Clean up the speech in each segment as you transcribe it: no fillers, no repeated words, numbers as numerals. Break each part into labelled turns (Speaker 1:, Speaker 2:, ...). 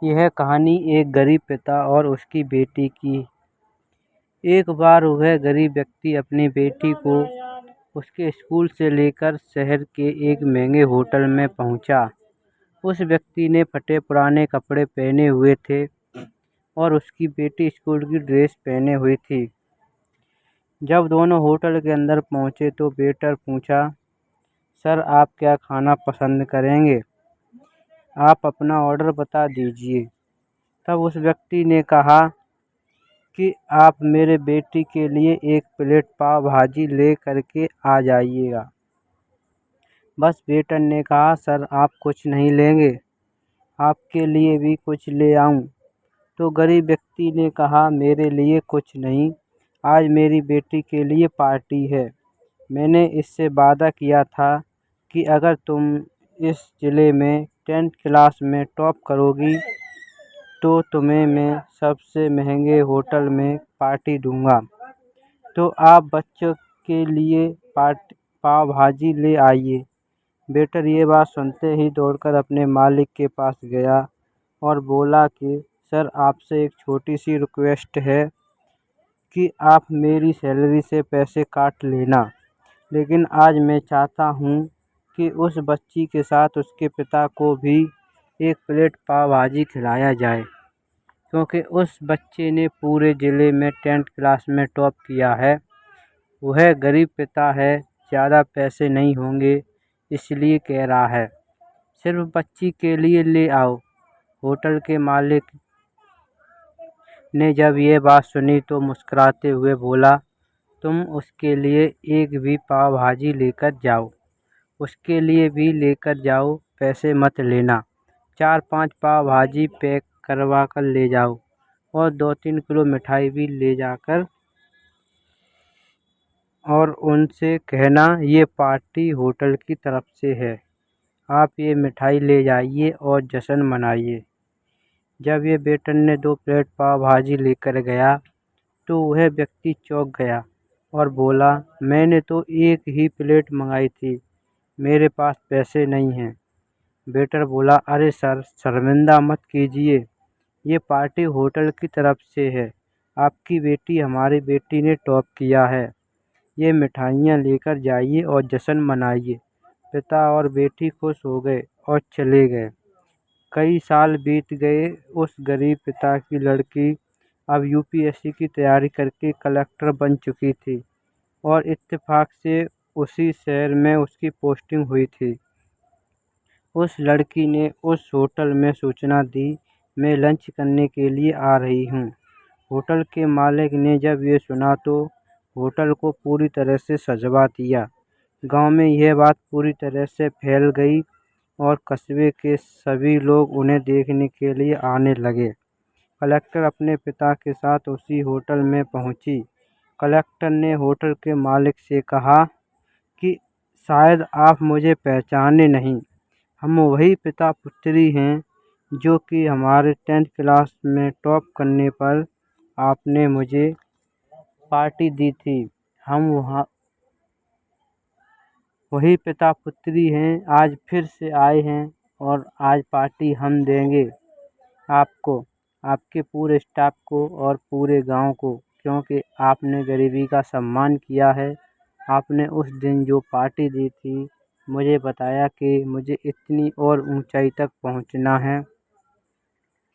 Speaker 1: यह कहानी एक गरीब पिता और उसकी बेटी की। एक बार वह गरीब व्यक्ति अपनी बेटी को उसके स्कूल से लेकर शहर के एक महंगे होटल में पहुंचा। उस व्यक्ति ने फटे पुराने कपड़े पहने हुए थे और उसकी बेटी स्कूल की ड्रेस पहने हुई थी। जब दोनों होटल के अंदर पहुंचे तो वेटर पूछा, सर आप क्या खाना पसंद करेंगे? आप अपना ऑर्डर बता दीजिए। तब उस व्यक्ति ने कहा कि आप मेरे बेटी के लिए एक प्लेट पाव भाजी ले करके आ जाइएगा। बस वेटर ने कहा, सर आप कुछ नहीं लेंगे? आपके लिए भी कुछ ले आऊं? तो गरीब व्यक्ति ने कहा, मेरे लिए कुछ नहीं, आज मेरी बेटी के लिए पार्टी है। मैंने इससे वादा किया था कि अगर तुम इस ज़िले में 10th क्लास में टॉप करोगी तो तुम्हें मैं सबसे महंगे होटल में पार्टी दूंगा। तो आप बच्चों के लिए पाव भाजी ले आइए। वेटर ये बात सुनते ही दौड़कर अपने मालिक के पास गया और बोला कि सर आपसे एक छोटी सी रिक्वेस्ट है कि आप मेरी सैलरी से पैसे काट लेना, लेकिन आज मैं चाहता हूँ कि उस बच्ची के साथ उसके पिता को भी एक प्लेट पाव भाजी खिलाया जाए, क्योंकि उस बच्चे ने पूरे ज़िले में 10th क्लास में टॉप किया है। वह गरीब पिता है, ज़्यादा पैसे नहीं होंगे इसलिए कह रहा है, सिर्फ बच्ची के लिए ले आओ। होटल के मालिक ने जब ये बात सुनी तो मुस्कुराते हुए बोला, तुम उसके लिए एक भी पाव भाजी लेकर जाओ, उसके लिए भी लेकर जाओ, पैसे मत लेना। 4-5 पाव भाजी पैक करवा कर ले जाओ और 2-3 किलो मिठाई भी ले जाकर और उनसे कहना ये पार्टी होटल की तरफ से है, आप ये मिठाई ले जाइए और जश्न मनाइए। जब ये वेटर ने 2 प्लेट पाव भाजी लेकर गया तो वह व्यक्ति चौंक गया और बोला, मैंने तो एक ही प्लेट मंगाई थी, मेरे पास पैसे नहीं हैं। वेटर बोला, अरे सर शर्मिंदा मत कीजिए, ये पार्टी होटल की तरफ से है, आपकी बेटी हमारी बेटी ने टॉप किया है, ये मिठाइयाँ लेकर जाइए और जश्न मनाइए। पिता और बेटी खुश हो गए और चले गए। कई साल बीत गए। उस गरीब पिता की लड़की अब यूपीएससी की तैयारी करके कलेक्टर बन चुकी थी और इत्तेफाक से उसी शहर में उसकी पोस्टिंग हुई थी। उस लड़की ने उस होटल में सूचना दी, मैं लंच करने के लिए आ रही हूँ। होटल के मालिक ने जब ये सुना तो होटल को पूरी तरह से सजवा दिया। गांव में यह बात पूरी तरह से फैल गई और कस्बे के सभी लोग उन्हें देखने के लिए आने लगे। कलेक्टर अपने पिता के साथ उसी होटल में पहुंची। कलेक्टर ने होटल के मालिक से कहा कि शायद आप मुझे पहचाने नहीं, हम वही पिता पुत्री हैं जो कि हमारे 10th क्लास में टॉप करने पर आपने मुझे पार्टी दी थी। हम वही पिता पुत्री हैं, आज फिर से आए हैं और आज पार्टी हम देंगे आपको, आपके पूरे स्टाफ को और पूरे गांव को, क्योंकि आपने गरीबी का सम्मान किया है। आपने उस दिन जो पार्टी दी थी, मुझे बताया कि मुझे इतनी और ऊंचाई तक पहुंचना है,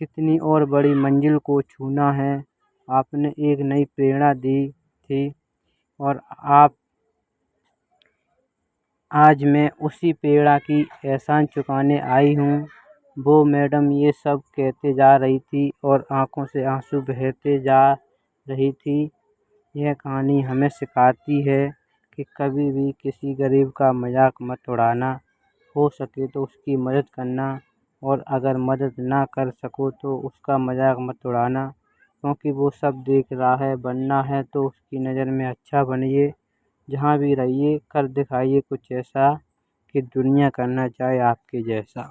Speaker 1: कितनी और बड़ी मंजिल को छूना है। आपने एक नई प्रेरणा दी थी और आज मैं उसी प्रेरणा की एहसान चुकाने आई हूँ। वो मैडम ये सब कहते जा रही थी और आंखों से आंसू बहते जा रही थी। यह कहानी हमें सिखाती है कि कभी भी किसी गरीब का मजाक मत उड़ाना, हो सके तो उसकी मदद करना और अगर मदद ना कर सको तो उसका मजाक मत उड़ाना, क्योंकि वो सब देख रहा है। बनना है तो उसकी नज़र में अच्छा बनिए, जहाँ भी रहिए कर दिखाइए कुछ ऐसा कि दुनिया करना चाहे आपके जैसा।